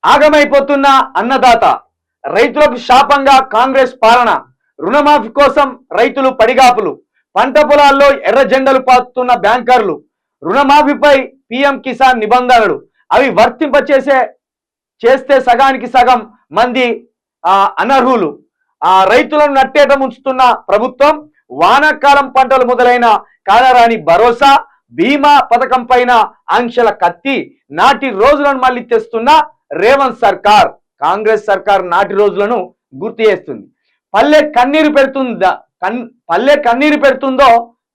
ఆగమైపోతున్న అన్నదాత, రైతులకు శాపంగా కాంగ్రెస్ పాలన, రుణమాఫీ కోసం రైతులు పడిగాపులు, పంట పొలాల్లో ఎర్ర జెండలు పాతున్న బ్యాంకర్లు, రుణమాఫీపై పీఎం కిసాన్ నిబంధనలు అవి చేస్తే సగానికి సగం మంది అనర్హులు, రైతులను నట్టేట ముంచుతున్న ప్రభుత్వం, వానాకాలం పంటలు మొదలైన కానరాని భరోసా, బీమా పథకం పైన ఆంక్షల కత్తి, నాటి రోజులను మళ్ళీ తెస్తున్న రేవంత్ సర్కార్. కాంగ్రెస్ సర్కార్ నాటి రోజులను గుర్తు చేస్తుంది. పల్లె కన్నీరు పెడుతుందో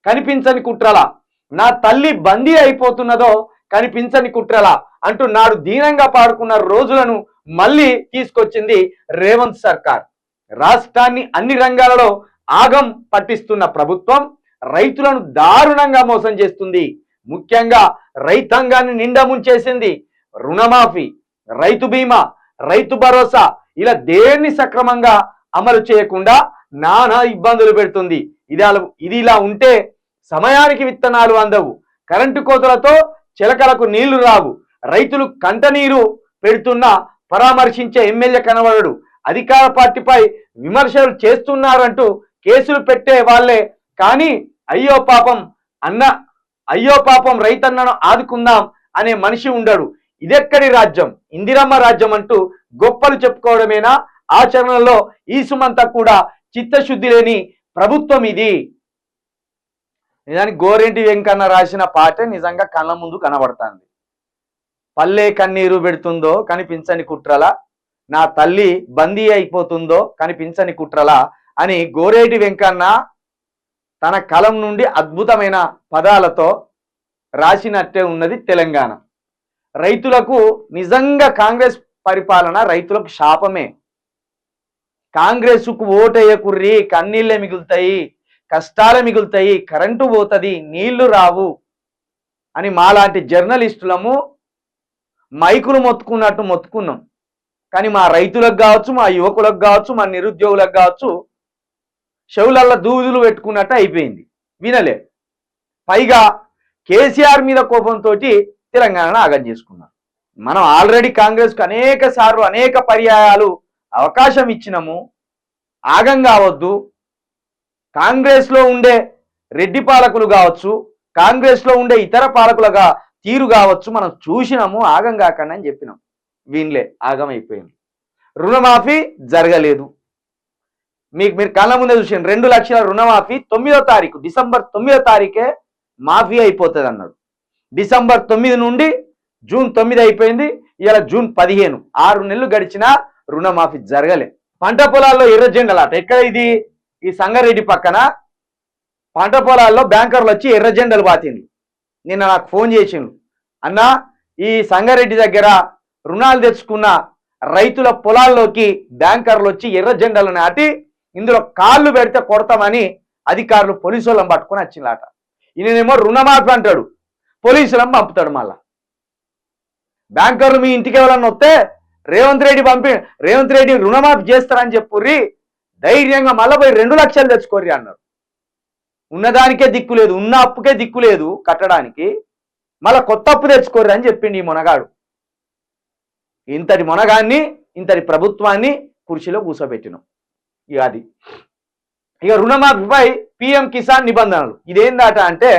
కనిపించని కుట్రలా, నా తల్లి బందీ అయిపోతున్నదో కనిపించని కుట్రలా అంటూ నాడు దీనంగా పాడుకున్న రోజులను మళ్ళీ తీసుకొచ్చింది రేవంత్ సర్కార్. రాష్ట్రాన్ని అన్ని రంగాలలో ఆగం పట్టిస్తున్న ప్రభుత్వం రైతులను దారుణంగా మోసం చేస్తుంది. ముఖ్యంగా రైతాంగాన్ని నిండా ముంచేసింది. రుణమాఫీ, రైతు బీమా, రైతు భరోసా ఇలా దేన్ని సక్రమంగా అమలు చేయకుండా నానా ఇబ్బందులు పెడుతుంది. ఇది ఇలా ఉంటే సమయానికి విత్తనాలు అందవు, కరెంటు కోతలతో చిలకలకు నీళ్లు రావు, రైతులు కంటనీరు పెడుతున్నా పరామర్శించే ఎమ్మెల్యే కనబడడు, అధికార పార్టీపై విమర్శలు చేస్తున్నారంటూ కేసులు పెట్టే వాళ్ళే కానీ అయ్యో పాపం రైతన్నను ఆదుకుందాం అనే మనిషి ఉండడు. ఇదెక్కడి రాజ్యం, ఇందిరమ్మ రాజ్యం అంటూ గొప్పలు చెప్పుకోవడమేనా? ఆచరణలో ఈ సుమంతా కూడా చిత్తశుద్ధి లేని ప్రభుత్వం ఇది. నిజానికి గోరెంటి వెంకన్న రాసిన పాటే నిజంగా కళ్ళ ముందు కనబడుతుంది. పల్లె కన్నీరు పెడుతుందో కనిపించని కుట్రలా, నా తల్లి బందీ అయిపోతుందో కనిపించని కుట్రలా అని గోరేటి వెంకన్న తన కలం నుండి అద్భుతమైన పదాలతో రాసినట్టే ఉన్నది తెలంగాణ. రైతులకు నిజంగా కాంగ్రెస్ పరిపాలన రైతులకు శాపమే. కాంగ్రెస్కు ఓటేయకుర్రి, కన్నీళ్ళే మిగులుతాయి, కష్టాలే మిగులుతాయి, కరెంటు పోతుంది, నీళ్లు రావు అని మాలాంటి జర్నలిస్టులము మైకులు మొత్తుకున్నట్టు మొత్తుకున్నాం. కానీ మా రైతులకు కావచ్చు, మా యువకులకు కావచ్చు, మా నిరుద్యోగులకు కావచ్చు చెవులల్లో దూదులు పెట్టుకున్నట్టు అయిపోయింది, వినలే. పైగా కేసీఆర్ మీద కోపంతో తెలంగాణను ఆగం చేసుకున్నారు. మనం ఆల్రెడీ కాంగ్రెస్కు అనేక పర్యాయాలు అవకాశం ఇచ్చినాము, ఆగం కావద్దు, కాంగ్రెస్లో ఉండే రెడ్డి పాలకులు కావచ్చు, కాంగ్రెస్లో ఉండే ఇతర పాలకులుగా తీరు కావచ్చు, మనం చూసినాము, ఆగం కాకండి అని చెప్పినాం. వీళ్ళే ఆగం అయిపోయింది. రుణమాఫీ జరగలేదు. మీరు కళ్ళ ముందే చూసిన 2 లక్షల రుణమాఫీ 9వ తారీఖు, డిసెంబర్ 9వ తారీఖే మాఫీ అయిపోతుంది అన్నాడు. డిసెంబర్ 9 నుండి జూన్ 9 అయిపోయింది, ఇలా జూన్ 15, 6 నెలలు గడిచినా రుణమాఫీ జరగలే. పంట పొలాల్లో ఎర్ర జెండలాట. ఎక్కడ ఇది? ఈ సంగారెడ్డి పక్కన పంట పొలాల్లో బ్యాంకర్లు వచ్చి ఎర్ర జెండలు పాతిండ్రు. నిన్న నాకు ఫోన్ చేసిండ్రు, అన్నా ఈ సంగారెడ్డి దగ్గర రుణాలు తెచ్చుకున్న రైతుల పొలాల్లోకి బ్యాంకర్లు వచ్చి ఎర్ర జెండలు నాటి ఇందులో కాళ్ళు పెడితే కొడతామని అధికారులు పోలీసు వాళ్ళని పట్టుకొని వచ్చిందట. ఈయనేమో రుణమాఫీ అంటాడు, పోలీసులను పంపుతాడు. మళ్ళా బ్యాంకర్లు మీ ఇంటికి ఎవరన్నా వస్తే రేవంత్ రెడ్డి రుణమాఫీ చేస్తారని చెప్పుర్రి, ధైర్యంగా మళ్ళీ పోయి 2 లక్షలు తెచ్చుకోర్రి అన్నారు. ఉన్నదానికే దిక్కు లేదు, ఉన్న అప్పుకే దిక్కు లేదు కట్టడానికి, మళ్ళీ కొత్త అప్పు తెచ్చుకోర్రి అని చెప్పిండి ఈ మొనగాడు. ఇంతటి మొనగాన్ని, ఇంతటి ప్రభుత్వాన్ని కుర్చీలో కూర్చోబెట్టినాం. ఇక రుణమాఫీపై పీఎం కిసాన్ నిబంధనలు. ఇదేందట అంటే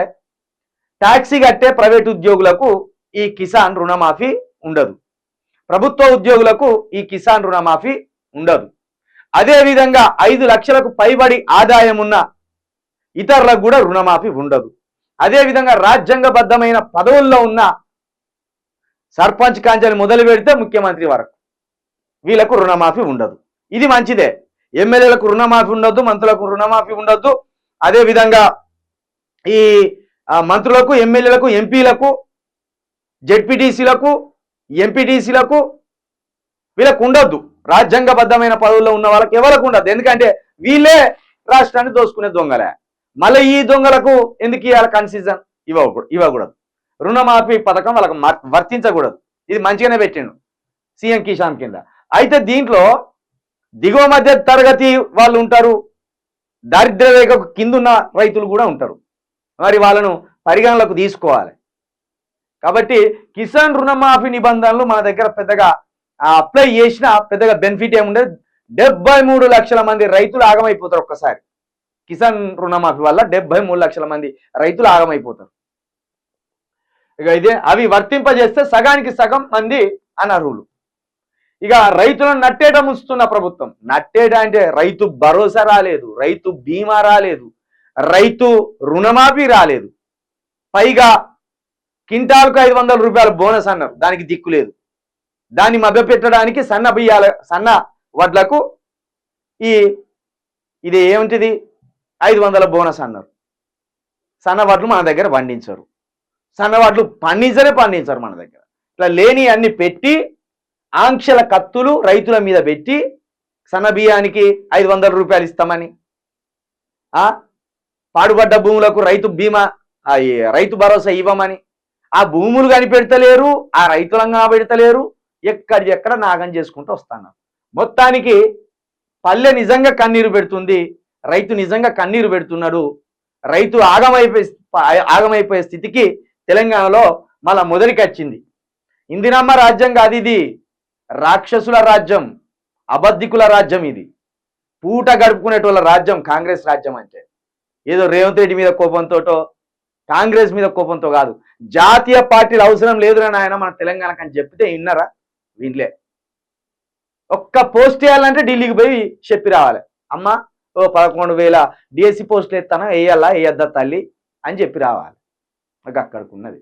ట్యాక్సీ కట్టే ప్రైవేట్ ఉద్యోగులకు ఈ కిసాన్ రుణమాఫీ ఉండదు, ప్రభుత్వ ఉద్యోగులకు ఈ కిసాన్ రుణమాఫీ ఉండదు. అదేవిధంగా 5 లక్షలకు పైబడి ఆదాయం ఉన్న ఇతరులకు కూడా రుణమాఫీ ఉండదు. అదేవిధంగా రాజ్యాంగబద్ధమైన పదవుల్లో ఉన్న సర్పంచ్ కాంచెని మొదలు పెడితే ముఖ్యమంత్రి వరకు వీళ్ళకు రుణమాఫీ ఉండదు. ఇది మంచిదే. ఎమ్మెల్యేలకు రుణమాఫీ ఉండొద్దు, మంత్రులకు రుణమాఫీ ఉండొద్దు. అదేవిధంగా ఈ మంత్రులకు, ఎమ్మెల్యేలకు, ఎంపీలకు, జెడ్పీటీసీలకు, ఎంపీటీసీలకు వీళ్ళకు ఉండొద్దు. రాజ్యాంగబద్ధమైన పదవుల్లో ఉన్న వాళ్ళకి ఎవరికి ఉండదు. ఎందుకంటే వీళ్ళే రాష్ట్రాన్ని దోసుకునే దొంగలే. మళ్ళీ ఈ దొంగలకు ఎందుకు ఇవ్వాలి కన్సెషన్? ఇవ్వకూడదు. రుణమాఫీ పథకం వాళ్ళకి వర్తించకూడదు. ఇది మంచిగానే పెట్టిండు సీఎం కిసాన్ కింద. అయితే దీంట్లో దిగువ మధ్య తరగతి వాళ్ళు ఉంటారు, దారిద్ర్య రేఖకు కిందున్న రైతులు కూడా ఉంటారు. మరి వాళ్ళను పరిగణలోకి తీసుకోవాలి. కాబట్టి కిసాన్ రుణమాఫీ నిబంధనలు మన దగ్గర పెద్దగా అప్లై చేసినా పెద్దగా బెనిఫిట్ ఏముండదు. 73 లక్షల మంది రైతులు ఆగమైపోతారు ఒక్కసారి. కిసాన్ రుణమాఫీ వల్ల 73 లక్షల మంది రైతులు ఆగమైపోతారు. ఇక ఇదే అవి వర్తింపజేస్తే సగానికి సగం మంది అనర్హులు. ఇక రైతులను నట్టేట ముంచుతున్న ప్రభుత్వం. నట్టేట అంటే రైతు భరోసా రాలేదు, రైతు బీమా రాలేదు, రైతు రుణమాఫీ రాలేదు. పైగా కింటాలకు 500 రూపాయల బోనస్ అన్నారు, దానికి దిక్కు లేదు. దాన్ని మభ్యపెట్టడానికి సన్న వడ్లకు ఇది ఏమిటిది 500 బోనస్ అన్నారు. సన్న వడ్లు మన దగ్గర పండించరు, సన్న వడ్లు పండించరు మన దగ్గర. ఇట్లా లేని అన్ని పెట్టి ఆంక్షల కత్తులు రైతుల మీద పెట్టి సన్న బియ్యానికి 500 రూపాయలు ఇస్తామని, పాడుపడ్డ భూములకు రైతు బీమా రైతు భరోసా ఇవ్వమని, ఆ భూములు కనిపెడతలేరు, ఆ రైతులంగా పెడతలేరు, ఎక్కడ నాగం చేసుకుంటూ వస్తాను. మొత్తానికి పల్లె నిజంగా కన్నీరు పెడుతుంది, రైతు నిజంగా కన్నీరు పెడుతున్నాడు. రైతు ఆగమైపోయే స్థితికి తెలంగాణలో మళ్ళా మొదటికి వచ్చింది. ఇందిరమ్మ రాజ్యం కాదు ఇది, రాక్షసుల రాజ్యం, అబద్ధికుల రాజ్యం. ఇది పూట గడుపుకునేటోళ్ళ రాజ్యం కాంగ్రెస్ రాజ్యం. అంటే ఏదో రేవంత్ రెడ్డి మీద కోపంతోటో కాంగ్రెస్ మీద కోపంతో కాదు, జాతీయ పార్టీలు అవసరం లేదురా నాయన మన తెలంగాణకు అని చెప్తే విన్నరా? వీళ్ళే. ఒక్క పోస్ట్ వేయాలంటే ఢిల్లీకి పోయి చెప్పి రావాలి, అమ్మ 11,000 డిఎస్సి పోస్టులు ఎత్తాను, వేయద్దా తల్లి అని చెప్పి రావాలి. అక్కడికి ఉన్నది.